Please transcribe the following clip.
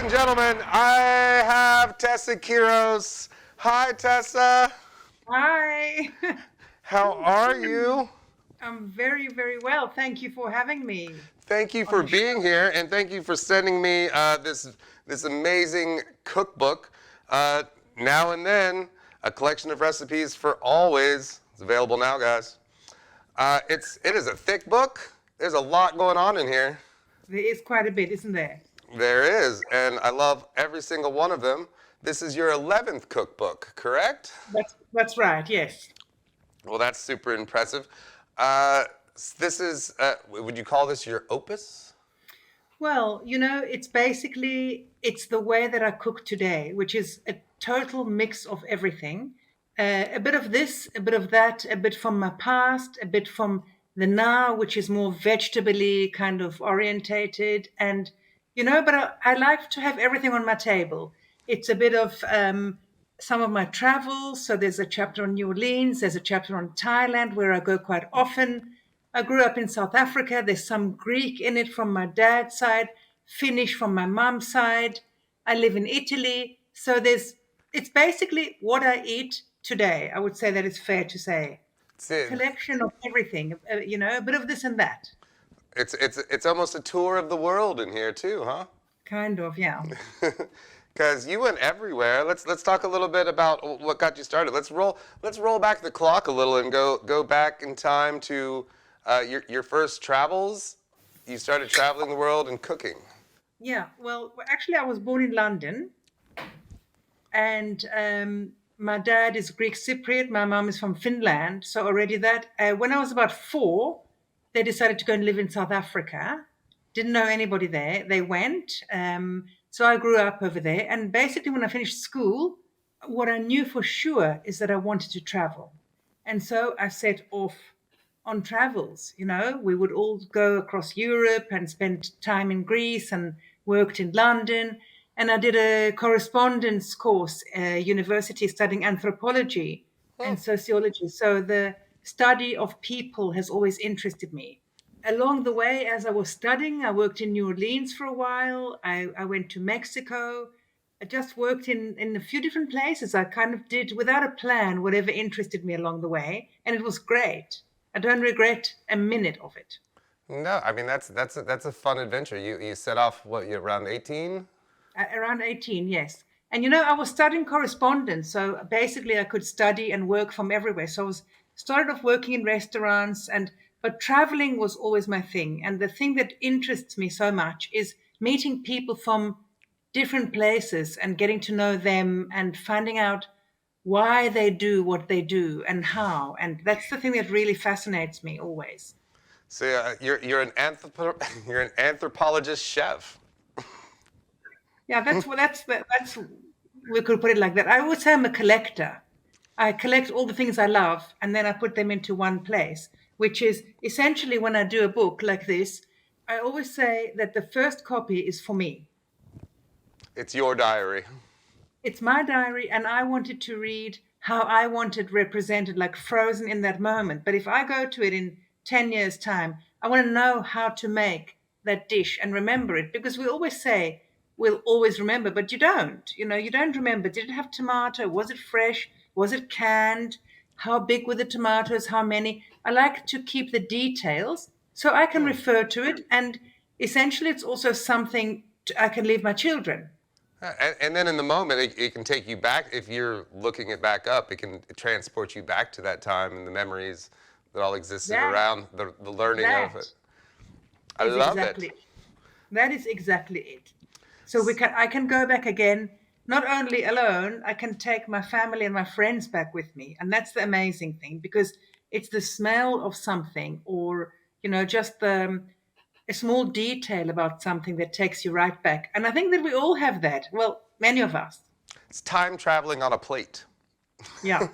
and gentlemen, I have Tessa Kiros. Hi, Tessa. Hi. How are you? I'm very, very well. Thank you for having me Thank you on for the being show. here, and thank you for sending me this amazing cookbook. Uh, Now and Then, a collection of recipes for always. It's available now, guys. It is a thick book. There's a lot going on in here. There is quite a bit, isn't there? There is, and I love every single one of them. This is your 11th cookbook, correct? That's right, yes. Well, that's super impressive. Uh, this is, would you call this your opus? Well, it's the way that I cook today, which is a total mix of everything. A bit of this, a bit of that, a bit from my past, a bit from the now, which is more vegetably kind of orientated. And, but I like to have everything on my table. It's a bit of some of my travels. So there's a chapter on New Orleans, there's a chapter on Thailand, where I go quite often. I grew up in South Africa. There's some Greek in it from my dad's side, Finnish from my mom's side. I live in Italy. So it's basically what I eat today. I would say that it's fair to say. It's, A collection of everything, a bit of this and that. it's almost a tour of the world in here too, huh? Kind of, yeah. Because you went everywhere. Let's talk a little bit about what got you started. Let's roll back the clock a little and go back in time to your first travels. You started traveling the world and cooking. Yeah, well, actually, I was born in London, and my dad is Greek Cypriot. My mom is from Finland. So already that when I was about 4, they decided to go and live in South Africa. Didn't know anybody there. They went. So I grew up over there. And basically, when I finished school, what I knew for sure is that I wanted to travel. And so I set off on travels. We would all go across Europe and spend time in Greece and worked in London. And I did a correspondence course, university studying anthropology Hmm. and sociology. So the study of people has always interested me. Along the way, as I was studying, I worked in New Orleans for a while. I went to Mexico. I just worked in a few different places. I kind of did without a plan whatever interested me along the way, and it was great. I don't regret a minute of it. No, I mean that's a fun adventure. You set off what you're around 18? Around 18, yes. And I was studying correspondence, so basically I could study and work from everywhere. So I was started off working in restaurants, and but traveling was always my thing. And the thing that interests me so much is meeting people from different places and getting to know them and finding out why they do what they do and how. And that's the thing that really fascinates me always. So you're an you're an anthropologist chef. Yeah, that's we could put it like that. I would say I'm a collector. I collect all the things I love and then I put them into one place, which is essentially when I do a book like this, I always say that the first copy is for me. It's your diary. It's my diary and I wanted to read how I want it represented, like frozen in that moment. But if I go to it in 10 years' time, I want to know how to make that dish and remember it because we always say we'll always remember, but you don't. You don't remember. Did it have tomato? Was it fresh? Was it canned? How big were the tomatoes? How many? I like to keep the details so I can refer to it. And essentially, it's also something I can leave my children. And then in the moment, it can take you back. If you're looking it back up, it can transport you back to that time and the memories that all existed That around the learning of that it. I is love it. exactly that is exactly it. So I can go back again, not only alone, I can take my family and my friends back with me. And that's the amazing thing because it's the smell of something or just a small detail about something that takes you right back. And I think that we all have that. Well, many of us. It's time traveling on a plate. Yeah.